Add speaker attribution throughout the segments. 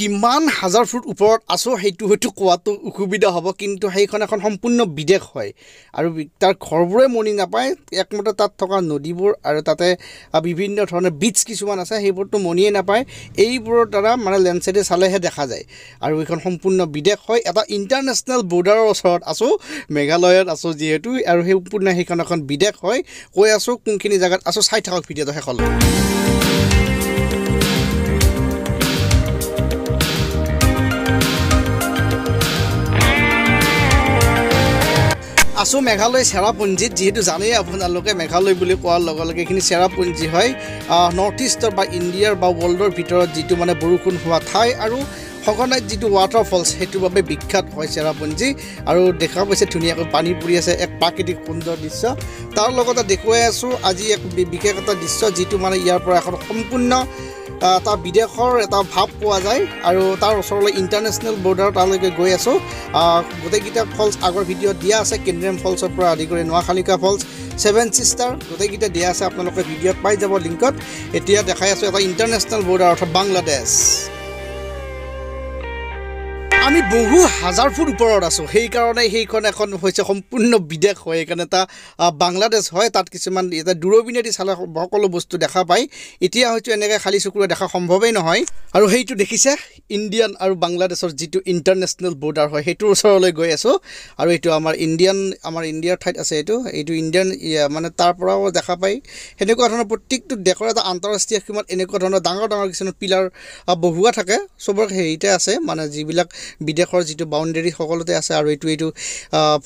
Speaker 1: কিমান হাজাৰ ফুট ওপৰত আছো সেইটো হয়তো কোৱাটো অসুবিধা হ'ব কিন্তু সেইখন এখন সম্পূৰ্ণ বিদেশ হয় আৰু তাৰ ঘৰবোৰে মনি নাপায় একমাত্ৰ তাত থকা নদীবোৰ আৰু তাতে বিভিন্ন ধৰণৰ বিচ কিছুমান আছে সেইবোৰতো মনিয়ে নাপায় এইবোৰৰ দ্বাৰা মানে লেন্ডস্লাইডে চালেহে দেখা যায় আৰু এখন সম্পূৰ্ণ বিদেশ হয় এটা ইণ্টাৰনেশ্যনেল বৰ্ডাৰৰ ওচৰত আছো মেঘালয়ত আছো যিহেতু আৰু সেই সম্পূৰ্ণ সেইখন এখন বিদেশ হয় কৈ আছো কোনখিনি জায়গাত আছো চাই থাকক ভিডিঅ'টো শেষলৈ আছো মেঘালয় চেৰাপুঞ্জীত যেহেতু জানেই আপোনালোকে মেঘালয় বুলি কোৱাৰ লগে লগে এইখিনি চেৰাপুঞ্জী হয় নৰ্থ ইষ্টৰ বা ইণ্ডিয়াৰ বা ৱৰ্ল্ডৰ ভিতৰত যিটো মানে বৰষুণ হোৱা ঠাই আৰু সঘনাই যিটো ৱাটাৰফলছ সেইটোৰ বাবে বিখ্যাত হয় চেৰাপুঞ্জী আৰু দেখা পাইছে ধুনীয়াকৈ পানী পৰি আছে এক প্ৰাকৃতিক সুন্দৰ দৃশ্য তাৰ লগতে দেখুৱাই আছো আজি এক বিশেষ এটা দৃশ্য যিটো মানে ইয়াৰ পৰা এখন সম্পূৰ্ণ এটা বিদেশৰ এটা ভাৱ পোৱা যায় আৰু তাৰ ওচৰলৈ ইণ্টাৰনেশ্যনেল বৰ্ডাৰ তালৈকে গৈ আছো গোটেইকেইটা ফলছ আগৰ ভিডিঅ'ত দিয়া আছে কেন্দ্ৰিয়াম ফলছৰ পৰা আদি কৰি নোৱাখালিকা ফলছ ছেভেন ছিষ্টাৰ গোটেইকেইটা দিয়া আছে আপোনালোকে ভিডিঅ'ত পাই যাব লিংকত এতিয়া দেখাই আছো এটা ইণ্টাৰনেশ্যনেল বৰ্ডাৰ অৰ্থাৎ বাংলাদেশ আমি বহু হাজাৰ ফুট ওপৰত আছো সেইকাৰণে সেইখন এখন হৈছে সম্পূৰ্ণ বিদেশ হয় এইকাৰণে এটা বাংলাদেশ হয় তাত কিছুমান এটা দূৰবীণেদি চালে সকলো বস্তু দেখা পায় এতিয়া হয়তো এনেকৈ খালী চকুৰে দেখা সম্ভৱেই নহয় আৰু সেইটো দেখিছে ইণ্ডিয়ান আৰু বাংলাদেশৰ যিটো ইণ্টাৰনেশ্যনেল বৰ্ডাৰ হয় সেইটোৰ ওচৰলৈ গৈ আছো আৰু এইটো আমাৰ ইণ্ডিয়াৰ ঠাইত আছে এইটো ইণ্ডিয়ান মানে তাৰ পৰাও দেখা পায় সেনেকুৱা ধৰণৰ প্ৰত্যেকটো দেশৰ এটা আন্তঃৰাষ্ট্ৰীয় সীমাত এনেকুৱা ধৰণৰ ডাঙৰ ডাঙৰ কিছুমান পিলাৰ বহুৱা থাকে চবৰ হেৰিতে আছে মানে যিবিলাক বিদেশৰ যিটো বাউণ্ডেৰী সকলোতে আছে আৰু এইটো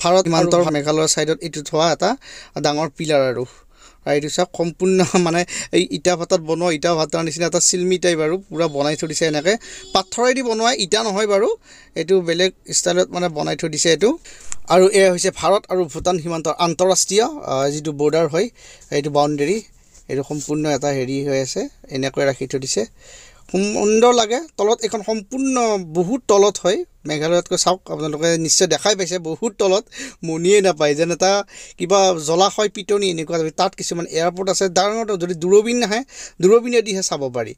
Speaker 1: ভাৰত সীমান্তৰ মেঘালয়ৰ ছাইডত এইটো থোৱা এটা ডাঙৰ পিলাৰ আৰু এইটো চাওক সম্পূৰ্ণ মানে এই ইটা ভাটাত বনোৱা ইটা ভাটাৰ নিচিনা এটা চিলমি টাইপ আৰু পূৰা বনাই থৈ দিছে এনেকৈ পাথৰেদি বনোৱা ইটা নহয় বাৰু এইটো বেলেগ ষ্টাইলত মানে বনাই থৈ দিছে এইটো আৰু এয়া হৈছে ভাৰত আৰু ভূটান সীমান্তৰ আন্তঃৰাষ্ট্ৰীয় যিটো বৰ্ডাৰ হয় এইটো বাউণ্ডেৰী এইটো সম্পূৰ্ণ এটা হেৰি হৈ আছে এনেকৈ ৰাখি থৈ দিছে সুন্দৰ লাগে তলত এখন সম্পূৰ্ণ বহুত তলত হয় মেঘালয়তকৈ চাওক আপোনালোকে নিশ্চয় দেখাই পাইছে বহুত তলত মনিয়ে নাপায় যেন এটা কিবা জলাশয় পিটনি এনেকুৱা তাত কিছুমান এয়াৰপৰ্ট আছে ডাঙৰ যদি দূৰবীণ নাহে দূৰবীণেদিহে চাব পাৰি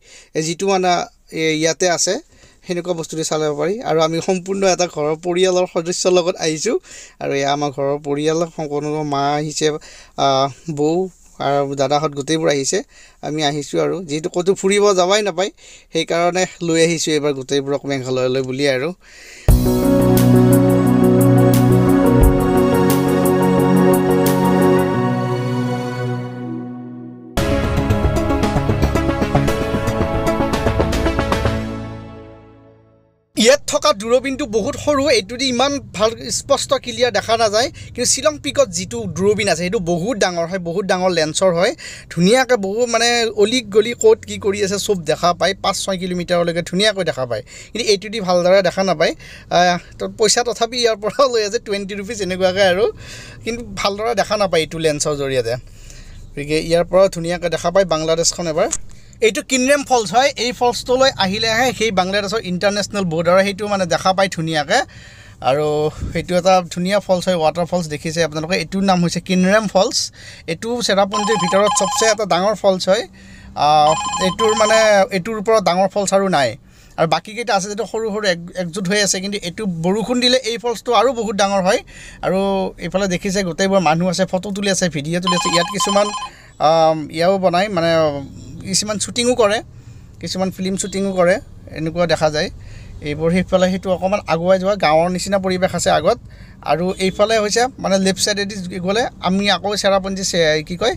Speaker 1: যিটো মানে ইয়াতে আছে সেনেকুৱা বস্তুটো চাব পাৰি আৰু আমি সম্পূৰ্ণ এটা ঘৰৰ পৰিয়ালৰ সদস্যৰ লগত আহিছোঁ আৰু এয়া আমাৰ ঘৰৰ পৰিয়াল সকলো মা আহিছে বৌ আৰু দাদাহঁত গোটেইবোৰ আহিছে আমি আহিছোঁ আৰু যিহেতু ক'তো ফুৰিব যাবাই নাপায় সেইকাৰণে লৈ আহিছোঁ এইবাৰ গোটেইবোৰক মেঘালয়লৈ বুলি আৰু ইয়াত থকা দূৰবীণটো বহুত সৰু এইটোদি ইমান ভাল স্পষ্ট ক্লিয়াৰ দেখা নাযায় কিন্তু শ্বিলং পিকত যিটো দূৰবীণ আছে সেইটো বহুত ডাঙৰ হয় বহুত ডাঙৰ লেন্সৰ হয় ধুনীয়াকৈ বহু মানে অলিক গলি ক'ত কি কৰি আছে চব দেখা পায় 5-6 কিলোমিটাৰলৈকে ধুনীয়াকৈ দেখা পায় কিন্তু এইটোদি ভালদৰে দেখা নাপায় তো পইচা তথাপি ইয়াৰ পৰা লৈ আছে 20 ৰুপিজ এনেকুৱাকৈ আৰু কিন্তু ভালদৰে দেখা নাপায় এইটো লেন্সৰ জৰিয়তে গতিকে ইয়াৰ পৰা ধুনীয়াকৈ দেখা পায় বাংলাদেশখন এবাৰ এইটো কিন্দ্ৰেম ফলছ হয় এই ফলছটোলৈ আহিলেহে সেই বাংলাদেশৰ ইণ্টাৰনেশ্যনেল বৰ্ডাৰ সেইটো মানে দেখা পায় ধুনীয়াকৈ আৰু সেইটো এটা ধুনীয়া ফলছ হয় ৱাটাৰ ফলছ দেখিছে আপোনালোকে এইটোৰ নাম হৈছে কিন্দ্ৰেম ফলছ এইটো চেৰাপুঞ্জীৰ ভিতৰত চবচে এটা ডাঙৰ ফলছ হয় এইটোৰ মানে এইটোৰ ওপৰত ডাঙৰ ফলছ আৰু নাই আৰু বাকীকেইটা আছে যেটো সৰু সৰু একজুট হৈ আছে কিন্তু এইটো বৰষুণ দিলে এই ফলছটো আৰু বহুত ডাঙৰ হয় আৰু এইফালে দেখিছে গোটেইবোৰ মানুহ আছে ফটো তুলি আছে ভিডিঅ' তুলি আছে ইয়াত কিছুমান ইয়াও বনাই মানে কিছুমান শ্বুটিঙো কৰে কিছুমান ফিল্ম শ্বুটিঙো কৰে এনেকুৱা দেখা যায় এইবোৰ সেইফালে সেইটো অকণমান আগুৱাই যোৱা গাঁৱৰ নিচিনা পৰিৱেশ আছে আগত আৰু এইফালে হৈছে মানে লেফ্ট ছাইডেদি গ'লে আমি আকৌ চেৰাপুঞ্জী কি কয়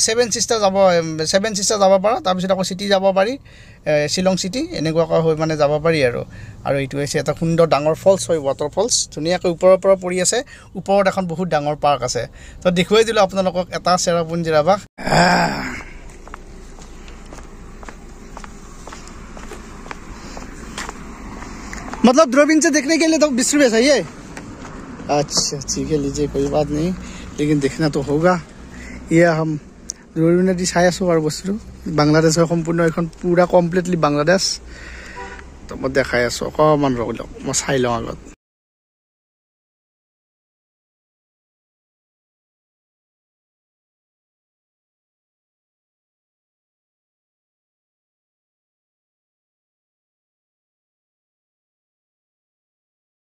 Speaker 1: ছেভেন ছিষ্টাৰ যাব পাৰা তাৰপিছত আকৌ চিটি যাব পাৰি শ্বিলং চিটি এনেকুৱাকৈ হৈ মানে যাব পাৰি আৰু এইটো হৈছে এটা সুন্দৰ ডাঙৰ ফলছ হয় ৱাটাৰ ফলছ ধুনীয়াকৈ ওপৰৰ পৰা পৰি আছে ওপৰত এখন বহুত ডাঙৰ পাৰ্ক আছে তো দেখুৱাই দিলোঁ আপোনালোকক এটা চেৰাপুঞ্জীৰ আৱাস मतलब दूरबीन से देखने के लिए तो 20 रुपये चाहिए अच्छा ठीक है लीजिए कोई बात नहीं लेकिन देखना तो होगा ये हम दूरबीन दी चाई आसो और बस्तु बांग्लादेश सम्पूर्ण एखन पूरा कमप्लीटली बांग्लादेश तो मैं देखाई आसो अकमान रख मैं चाई लওঁ আগত